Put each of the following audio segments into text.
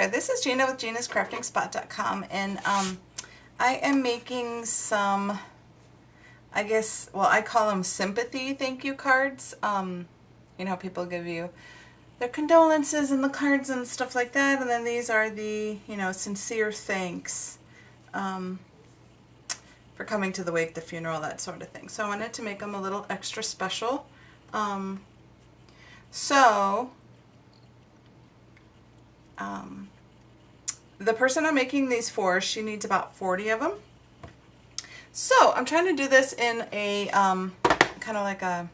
there, this is Gina with Gina'sCraftingSpot.com, and I am making some, I guess, well, I call them sympathy thank you cards. You know, people give you their condolences and the cards and stuff like that, and then these are the, you know, sincere thanks for coming to the wake, the funeral, that sort of thing. So I wanted to make them a little extra special. The person I'm making these for, she needs about 40 of them. So I'm trying to do this in a kind of like a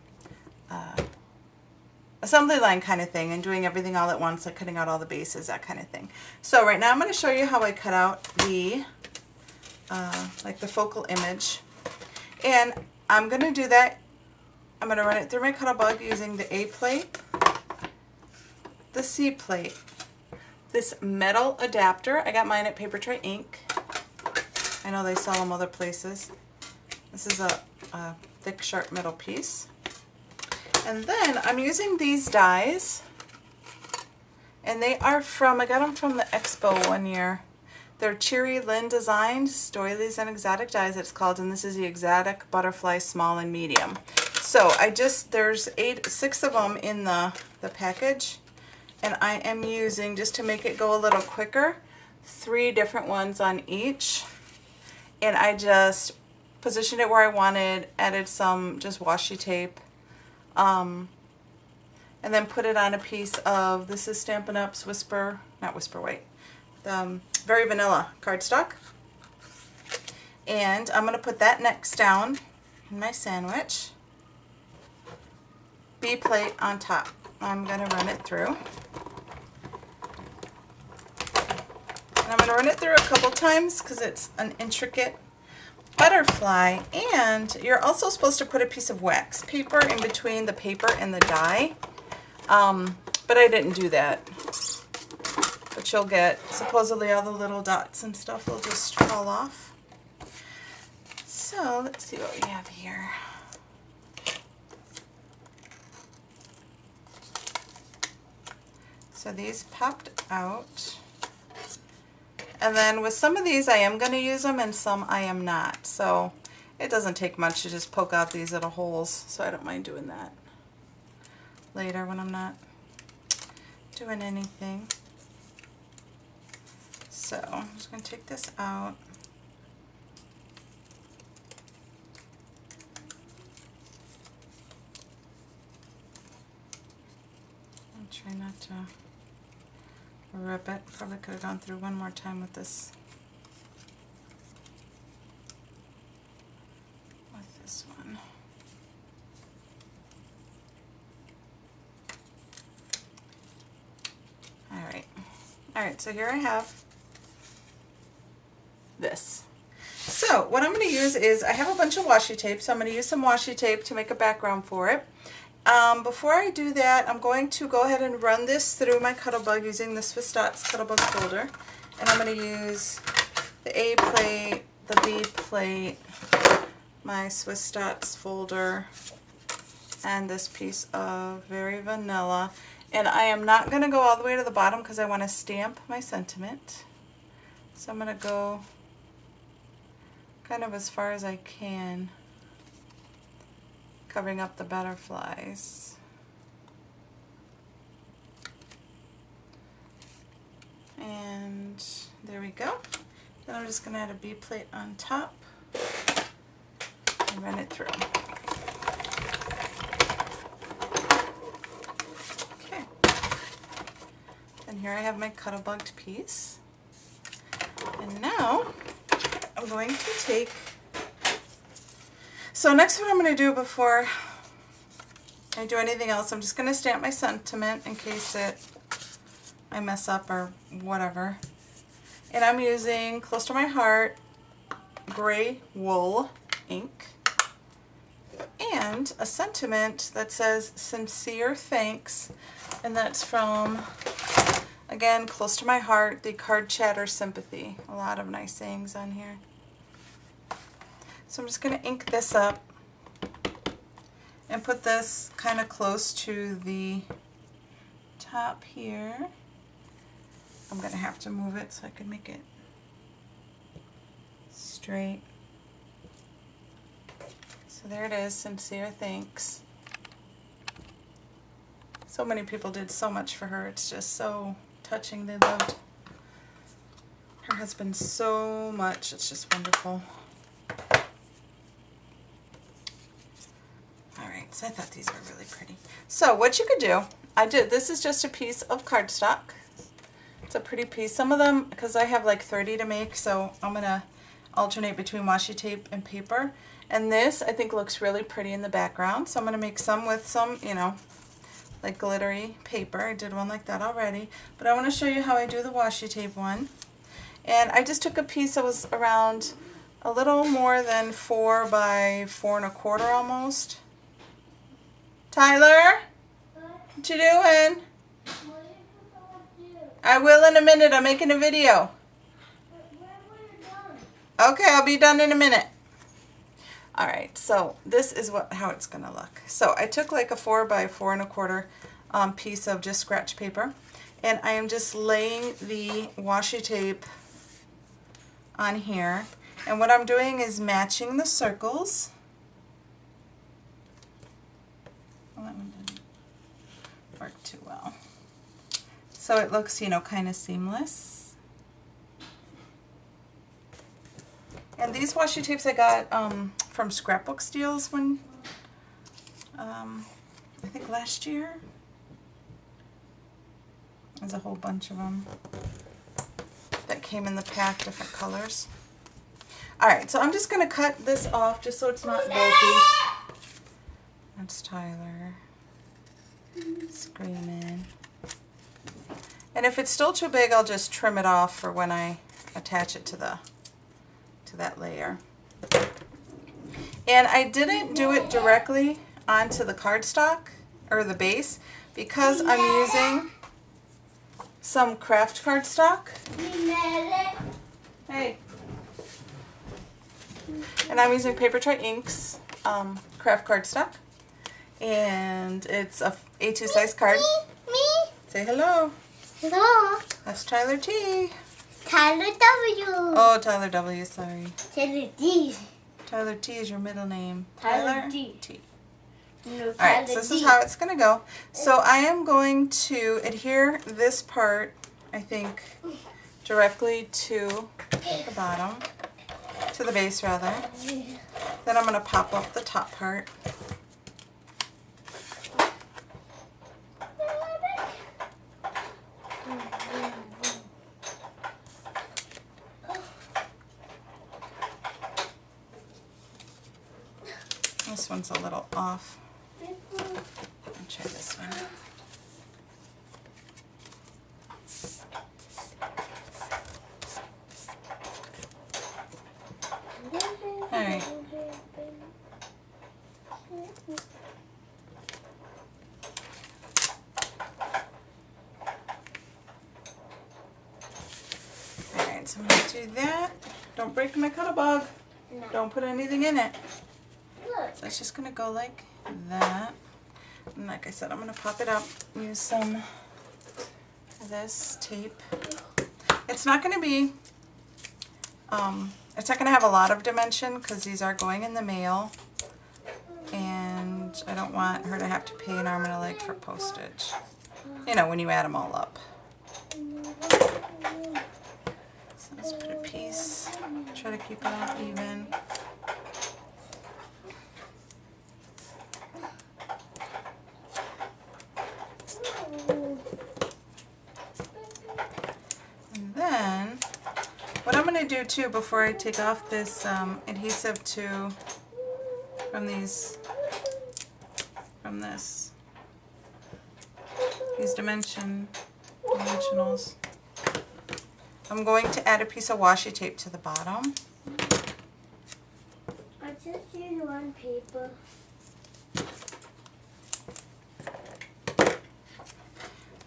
assembly line kind of thing, and doing everything all at once, like cutting out all the bases, that kind of thing. So right now I'm going to show you how I cut out the like the focal image, and I'm going to do that. I'm going to run it through my Cut-A-Bug using the A plate, the C plate, this metal adapter. I got mine at Paper Tray Inc. I know they sell them other places. This is a thick, sharp metal piece. And then I'm using these dies, and they are from, I got them from the expo one year. They're Cherry Lynn designed, doilies and exotic dies it's called, and this is the exotic butterfly small and medium. So there's 6 of them in the package, and I am using, just to make it go a little quicker, 3 different ones on each. And I just positioned it where I wanted, added some just washi tape, and then put it on a piece of, this is Stampin' Up's not Whisper White, Very Vanilla cardstock. And I'm going to put that next down in my sandwich. B plate on top. I'm going to run it through. And I'm going to run it through a couple times because it's an intricate butterfly, and you're also supposed to put a piece of wax paper in between the paper and the die, but I didn't do that. But you'll get, supposedly all the little dots and stuff will just fall off. So let's see what we have here. So these popped out. And then with some of these I am going to use them, and some I am not. So it doesn't take much to just poke out these little holes, so I don't mind doing that later when I'm not doing anything. So I'm just going to take this out. I'll try not to rip it. Probably could have gone through one more time with this one. Alright, so here I have this. So what I'm going to use is, I have a bunch of washi tape, so I'm going to use some washi tape to make a background for it. Before I do that, I'm going to go ahead and run this through my Cut-A-Bug using the Swiss Dots Cut-A-Bug folder. And I'm going to use the A plate, the B plate, my Swiss Dots folder, and this piece of Very Vanilla. And I am not going to go all the way to the bottom because I want to stamp my sentiment. So I'm going to go kind of as far as I can, covering up the butterflies. And there we go. Then I'm just going to add a B plate on top and run it through. Okay. And here I have my Cut-A-Bugged piece. And now I'm going to take, so next what I'm going to do before I do anything else, I'm just going to stamp my sentiment in case I mess up or whatever. And I'm using Close to My Heart Gray Wool ink and a sentiment that says Sincere Thanks, and that's from, again, Close to My Heart, the Card Chatter Sympathy. A lot of nice sayings on here. So I'm just going to ink this up and put this kind of close to the top here. I'm going to have to move it so I can make it straight. So there it is, Sincere Thanks. So many people did so much for her. It's just so touching. They loved her husband so much. It's just wonderful. Alright, so I thought these were really pretty. So what you could do, this is just a piece of cardstock. It's a pretty piece. Some of them, because I have like 30 to make, so I'm going to alternate between washi tape and paper. And this, I think, looks really pretty in the background. So I'm going to make some with some, you know, like glittery paper. I did one like that already. But I want to show you how I do the washi tape one. And I just took a piece that was around a little more than 4 by 4 1/4 almost. Tyler? What you doing? I will in a minute. I'm making a video. Okay, I'll be done in a minute. Alright, so this is how it's going to look. So I took like a 4 by 4 1/4 piece of just scratch paper, and I am just laying the washi tape on here. And what I'm doing is matching the circles. Well, that one didn't work too well. So it looks, you know, kind of seamless. And these washi tapes I got from Scrapbook Steals when, I think last year. There's a whole bunch of them that came in the pack, different colors. Alright, so I'm just going to cut this off just so it's not bulky. That's Tyler screaming. And if it's still too big, I'll just trim it off for when I attach it to that layer. And I didn't do it directly onto the cardstock or the base because I'm using some craft cardstock. Hey. And I'm using Paper Tray Inks craft cardstock. And it's a A2 size card. Me? Say hello. Hello. That's Tyler T. Tyler W. Oh, Tyler W, sorry. Tyler D. Tyler T is your middle name. Tyler D. T. No, Alright, so this is how it's going to go. So I am going to adhere this part, I think, directly to the bottom, to the base rather. Then I'm going to pop up the top part. This one's a little off. I'll try this one. Alright. Alright, so I'm going to do that. Don't break my Cuttlebug. No. Don't put anything in it. Look. So it's just going to go like that. And like I said, I'm going to pop it up, use some of this tape. It's not going to be, it's not going to have a lot of dimension because these are going in the mail. And I don't want her to have to pay an arm and a leg for postage. You know, when you add them all up. So let's put a piece, try to keep it all even. And then, what I'm going to do too before I take off this adhesive from these dimensionals, I'm going to add a piece of washi tape to the bottom. I just used one paper.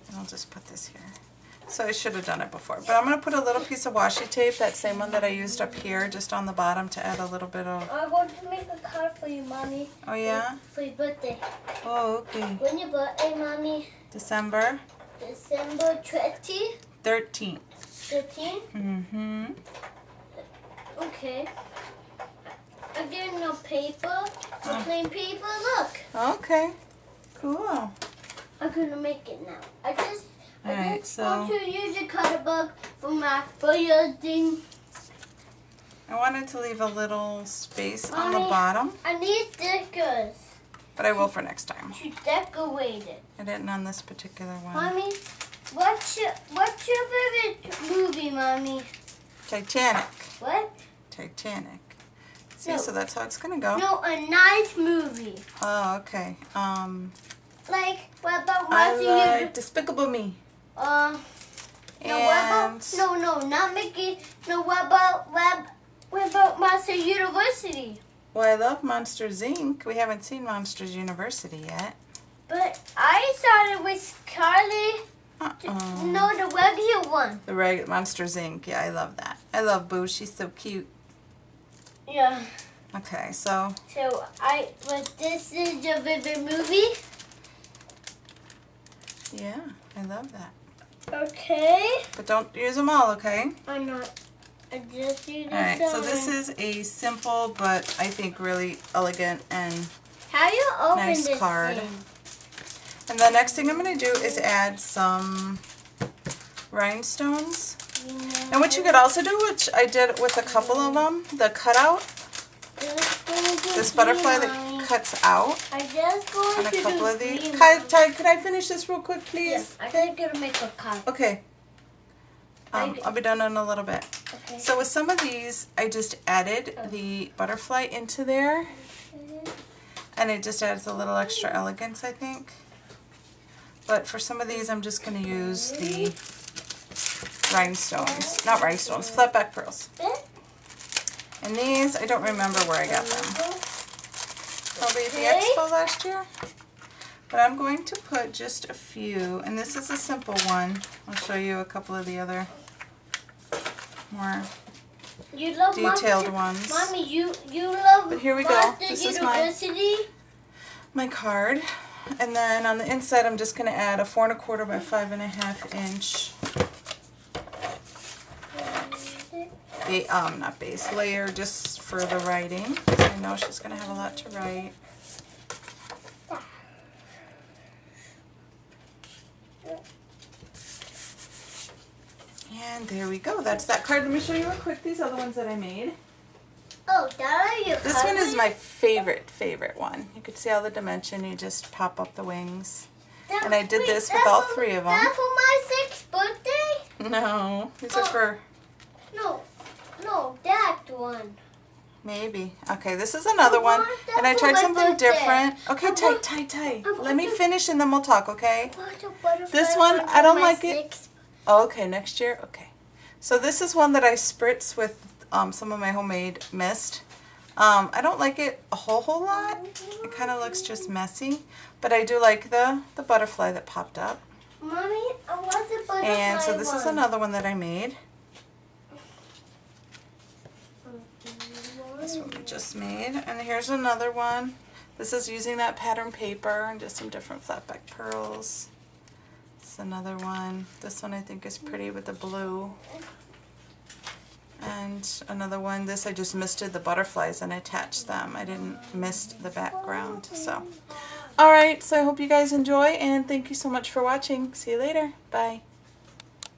And I'll just put this here. So I should have done it before. But I'm going to put a little piece of washi tape, that same one that I used up here, just on the bottom to add a little bit of... I'm going to make a card for you, Mommy. Oh, yeah? For your birthday. Oh, okay. When your birthday, Mommy? December? December 20. 13. 13? Mm-hmm. Okay. I'm getting no paper. The plain paper, look. Okay. Cool. I'm gonna make it now. I just Alright, so want to use a cutter bug for your thing. I wanted to leave a little space on the Mommy, bottom, I need stickers but I will for next time. to decorate it. I didn't on this particular one. Mommy, what's your favorite movie, Mommy? Titanic. What? Titanic. See, No. so that's how it's gonna go. No, a nice movie. Oh, okay. Like, what about I Master like Despicable Me. No, what And about, no, not Mickey. No, what about Monster University? well, I love Monsters Inc. We haven't seen Monsters University yet. But I started with Carly. No, the regular one. The regular Monsters Inc. Yeah, I love that. I love Boo. She's so cute. Yeah. Okay, so But this is your favorite movie? yeah, I love that. Okay. But don't use them all, okay? I'm not. I just use this Alright, so one. this is a simple but I think really elegant and How do you open nice this card. thing? And the next thing I'm going to do is add some rhinestones. And what you could also do, which I did with a couple of them, the cutout, this butterfly that cuts out I just going on a to couple do of these. green Ty, could I finish this real quick, please? Yes, I'm gonna make a card. Okay. I'll be done in a little bit. Okay. So with some of these, I just added the butterfly into there. And it just adds a little extra elegance, I think. But for some of these, I'm just going to use the rhinestones. Not rhinestones, flatback pearls. And these, I don't remember where I got them. Probably at the expo last year. But I'm going to put just a few. And this is a simple one. I'll show you a couple of the other more You love detailed Monster, ones. Mommy, you love But here we go. Monster This is University? my card. And then on the inside, I'm just going to add a 4 1/4 by 5 1/2 inch not base layer, just for the writing. I know she's going to have a lot to write. And there we go. That's that card. Let me show you real quick these other ones that I made. Oh, that are your This one is my favorite one. You can see all the dimension. You just pop up the wings. And I did this with all 3 of them. That for my 6th birthday? No, these are for No, that one. maybe. Okay, this is another one. And I tried something different. Okay, Ty. Let me finish and then we'll talk, okay? This one, I don't like it. Oh, okay, next year? Okay. So this is one that I spritz with some of my homemade mist. I don't like it a whole lot. It kind of looks just messy. But I do like the butterfly that popped up. Mommy, I want the butterfly And so this is one. another one that I made. This one we just made. And here's another one. This is using that pattern paper and just some different flatback pearls. This is another one. This one I think is pretty with the blue. And another one, this I just misted the butterflies and attached them. I didn't mist the background. So, alright, so I hope you guys enjoy and thank you so much for watching. See you later. Bye.